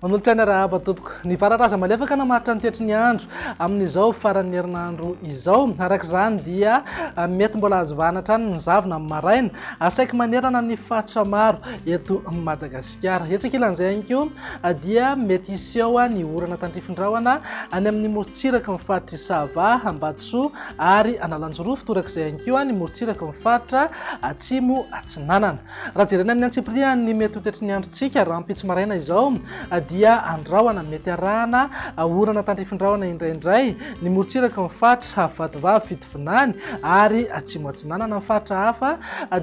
Manolotra ny rahaba tompoko ny vararaza malefaka namaritra ny toetry ny andro amin'izao faran'ny herinandro izao. Araka izany dia mety mbola azo vanatra ny zavona amin'ny maraina asaiky manerana ny fatra maro eto Madagasikara. Etsakilan'izay ihany koa dia mety iseho ny orana tandrifindrahona any amin'ny morontsiraka ny fatra Isava, Ambatsoa ary Analanjoroa. Fitorak'izay ihany koa ny morontsiraka ny fatra Atsimo, Atsinanana. Raha jerena amin'ny antsipiria ny mety ho toetry ny androntsika raha ampitsy maraina izao dia andrahona mety arahana orana tandrifindrahona indraindray ny morontsiraka ny fatra Vatovavy, Fitovinany ary Atsimo Atsinanana. Ny fatra hafa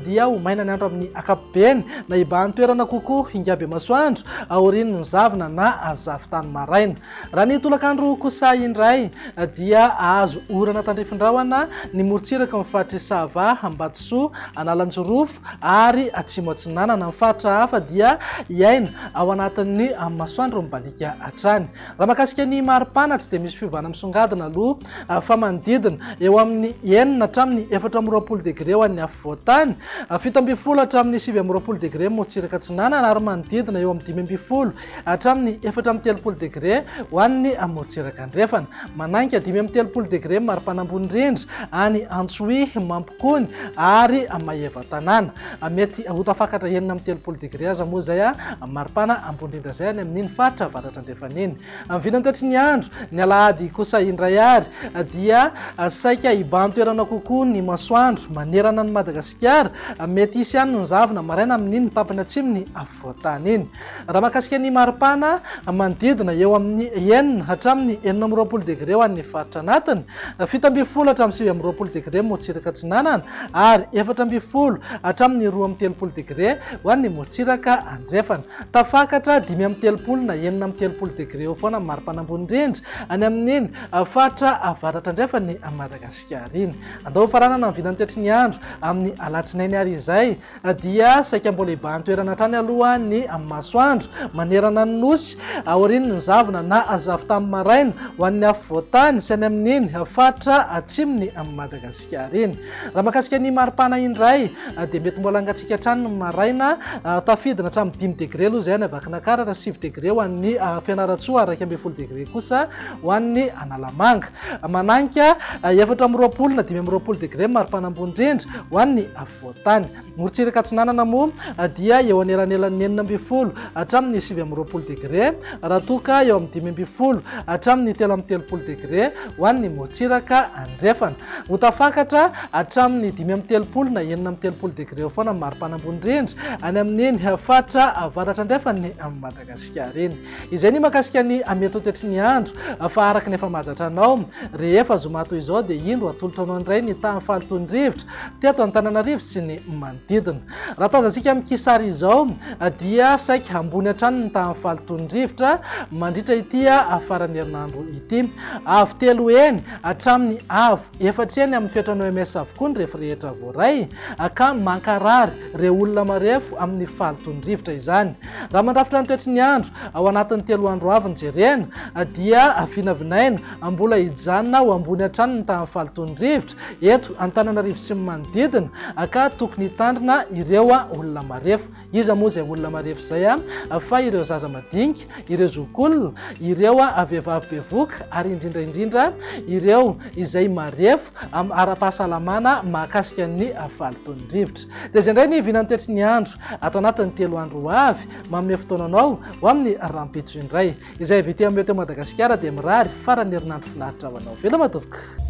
dia ho maina ny andro amin'ny akapobeny na ibany toerana kokoa hingaby masoandro aorian'ny zavona na azavy-tany maraina. Raha ny tolakandro kosa indray dia azo orana tandrifindrahona ny morontsiraka ny fatra Isava, Ambatsoa, Analanjorofo ary Atsimo Atsinanana. Ny fatra hafa dia iaina ao anatin'ny masoandro mibalika hatrany. Raha mahakasika ny maripana tsy dia misy fiovana misongadina aloha fa manodidina eo amin'ny 9 hatramin'ny 4 degré ho an'ny afovoantany, 7 hatramin'ny 7 degré morontsiraka Atsinanana ary manodidina eo amin'ny 5 hatramin'ny 4 degré ho an'ny morontsiraka Andrefana. Mananika 5 degré maripana ambony indrindra any Antsohihy, Mampikony ary Maheva-Tanàna. Mety ho tafakatra 9 degré aza moa zay maripana ambony indrindra zay any amin'ny fatra Avaratra Andrefana iny. Amin'ny vinany toetry ny andro ny alahady kosa indray ary dia saika ibany toerana kokoa ny masoandro manerana ny Madagasikara, mety hisy ihany ny zavona maraina amin'iny tapany atsimo ny afovoantany iny. Raha mahakasika ny maripana manodidina eo amin'ny 9 hatramin'ny 20 degré ho an'ny faritra anatiny, 7 hatramin'ny 7 degré morontsiraka Atsinanana ary 14 hatramin'ny 12 degré ho an'ny morontsiraka Andrefana. Tafakatra 5 na 9 degré eo foana maripana ambony indrindra any amin'iny fatra Avaratra Andrefana ny Madagasikara iny. Andao faranana amin'ny vinany toetry ny andro amin'ny alatsinainy ary izay dia saika mbola ibany toerana hatrany aloha ny masoandro manerana ny nosy aorian'ny zavona na azavy-tany maraina ho an'ny afovoantany sy any amin'iny fatra atsimo ny Madagasikara iny. Raha mahakasika ny maripana indray dia mety mbola angatsika hatrany ny maraina tafidina hatramin'ny 5 degré aloha zay any Vakinankaratra, 7 degré ho an'ny Fianaratsoa ary 12 degré kosa ho an'ny Analamanga. Mananika 14 na 15 degré maripana ambony indrindra ho an'ny afovoantany. Morontsiraka Atsinanana moa dia eo anelanelan'ny 9 hatramin'ny 17 degré raha toka eo amin'ny 15 hatramin'ny 13 degré ho an'ny morontsiraka Andrefana. Ho tafakatra hatramin'ny 13 na 19 degré eo foana maripana ambony indrindra any amin'iny fatra Avaratra Andrefana ny Madagasikara iny. Izay ny mahakasika ny mety ho toetry ny andro fa araka ny efa mahazatra anao rehefa zoma toy izao dia indro atolotra anao indray ny tamin'ny fahalitoan-drivotra teto Antananarivo sy ny manodidina. Raha tazantsika amin'ny kisary izao dia saika ambony hatrany ny tamin'ny fahalitoan-drivotra mandritra ity faran'ny herinandro ity. Avo 3 eny hatramin'ny avo 4 eny amin'ny fetrany OMS avokoa ny rehefa voaray ka mankarary ireo olona marefo amin'ny fahalitoan-drivotra izany. Raha mandrafitra ny toetry ny andro ao anatin'ny 3 andro avy ny jerena dia vinavinaina mbola hijanona ho ambony hatrany ny tamin'ny fahalitoan-drivotra eto Antananarivo sy ny manodidina ka tokony hitandrina ireo olona marefo. Iza moa zay olona marefo zay fa ireo zaza madinika, ireo zokolona, ireo vehivavy bevoka ary indrindra ireo izay marefo ara-pahasalamana mahakasika ny fahalitoan-drivotra. Dia izay indray ny vinany toetry ny andro ato anatin'ny 3 andro avy manome fotoananao ho amin'ny rahampitso indray. Izay vity amin'ny teo Madagasikara dia mirary faran'ny herinandro finaritra ho anao. Veloma tompoko.